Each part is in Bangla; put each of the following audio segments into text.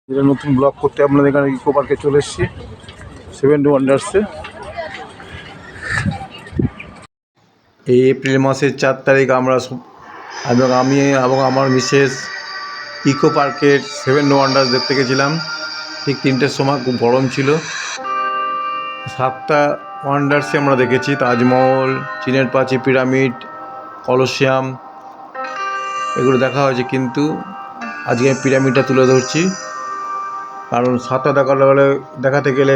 যেটা নতুন ব্লগ করতে আপনাদের এখানে ইকো পার্কে চলে এসেছি, 7 ওয়ান্ডার্সে। এই এপ্রিল মাসের 4 তারিখ আমি এবং আমার মিসেস ইকো পার্কের 7 ওয়ান্ডার্স দেখতে গেছিলাম। ঠিক 3টের সময়, খুব গরম ছিল। 7টা ওয়ান্ডার্সে আমরা দেখেছি তাজমহল, চীনের প্রাচীর, পিরামিড, কলোসিয়াম, এগুলো দেখা হয়েছে। কিন্তু আজকে আমি পিরামিডটা তুলে ধরছি, কারণ 7টা দেখাতে গেলে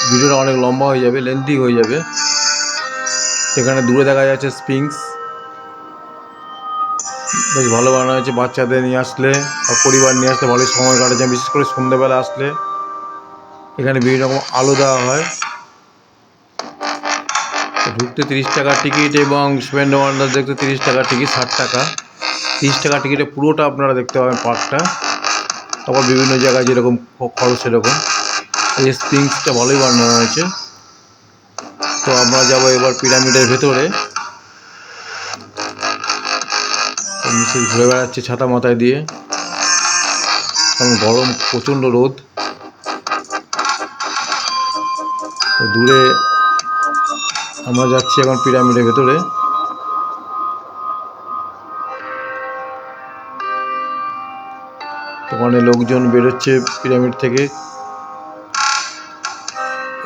ভিডিওটা অনেক লম্বা হয়ে যাবে, লেন্থি হয়ে যাবে। এখানে দূরে দেখা যাচ্ছে স্ফিংস, বেশ ভালো বানানো হয়েছে। বাচ্চাদের নিয়ে আসলে বা পরিবার নিয়ে আসলে ভালোই সময় কাটাচ্ছে, বিশেষ করে সন্ধ্যেবেলা আসলে। এখানে বিভিন্ন রকম আলো দেওয়া হয়। ঢুকতে 30 টাকা টিকিট এবং 7 ওয়ান্ডার দেখতে 30 টাকা টিকিট, 60 টাকা। 30 টাকা টিকিটে পুরোটা আপনারা দেখতে পাবেন, পার্কটা। তারপর বিভিন্ন জায়গায় যেরকম খরচ সেরকম। এই স্প্রিংসটা ভালোই বানানো হয়েছে। তো আমরা যাবো এবার পিরামিডের ভেতরে। মিসেস ঘুরে বেড়াচ্ছে ছাতা মাথায় দিয়ে, কারণ গরম, প্রচণ্ড রোদ। দূরে আমরা যাচ্ছি এখন পিরামিডের ভেতরে। ওখানে লোকজন বেরোচ্ছে পিরামিড থেকে।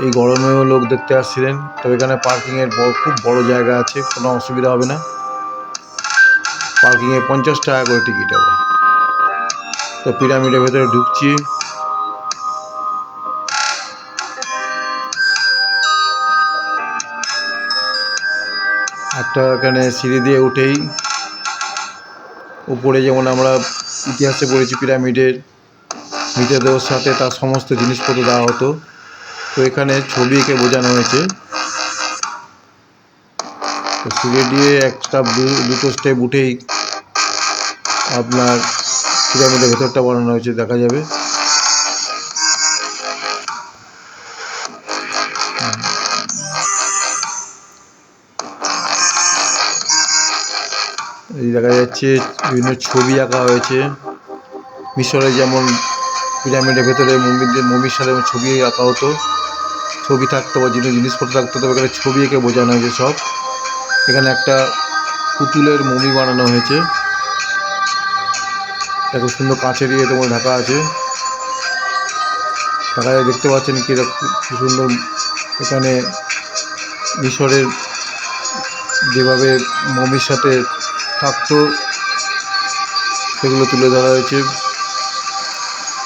এই গরমেও লোক দেখতে আসছিলেন। তো এখানে পার্কিংয়ের খুব বড় জায়গা আছে, কোনো অসুবিধা হবে না। পার্কিংয়ে 50 টাকা করে টিকিট হবে। তো পিরামিডের ভেতরে ঢুকছি। একটা এখানে সিঁড়ি দিয়ে উঠেই উপরে, যেমন আমরা ইতিহাসে পড়েছি পিরামিডের মৃতদেহের সাথে তার সমস্ত জিনিসপত্র দেওয়া হতো। তো এখানে ছবি এঁকে বোঝানো হয়েছে। তো সিঁড়ি দিয়ে দুটো স্টেপ উঠেই আপনার পিরামিডের ভেতরটা বানানো হয়েছে, দেখা যাবে। এই দেখা যাচ্ছে বিভিন্ন ছবি আঁকা হয়েছে। মিশরে যেমন পিরামিডের ভেতরে মমির সাথে ছবি আঁকা হতো, ছবি থাকতো বা জিনিসপত্র থাকতো, তবে এখানে ছবি এঁকে বোঝানো হয়েছে সব। এখানে একটা পুতুলের মমি বানানো হয়েছে, খুব সুন্দর কাঁচের দিয়ে তোমার ঢাকা আছে। দেখা যায়, দেখতে পাচ্ছেন কি সুন্দর। এখানে মিশরের যেভাবে মমির সাথে থাকতো সেগুলো তুলে ধরা হয়েছে।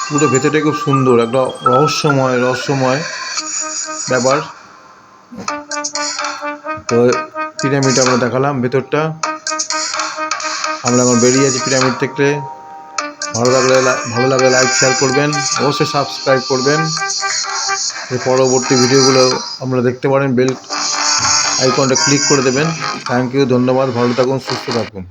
পুরো ভেতরটা খুব সুন্দর, একটা রহস্যময় ব্যাপার। তো পিরামিড আমরা দেখালাম ভেতরটা। আমরা এখন বেরিয়ে আছি পিরামিড থেকে। ভালো লাগলে লাইক শেয়ার করবেন, অবশ্যই সাবস্ক্রাইব করবেন। এর পরবর্তী ভিডিওগুলো আপনারা দেখতে পারেন, বেল আইকনটা ক্লিক করে দেবেন। থ্যাংক ইউ, ধন্যবাদ। ভালো থাকুন, সুস্থ থাকুন।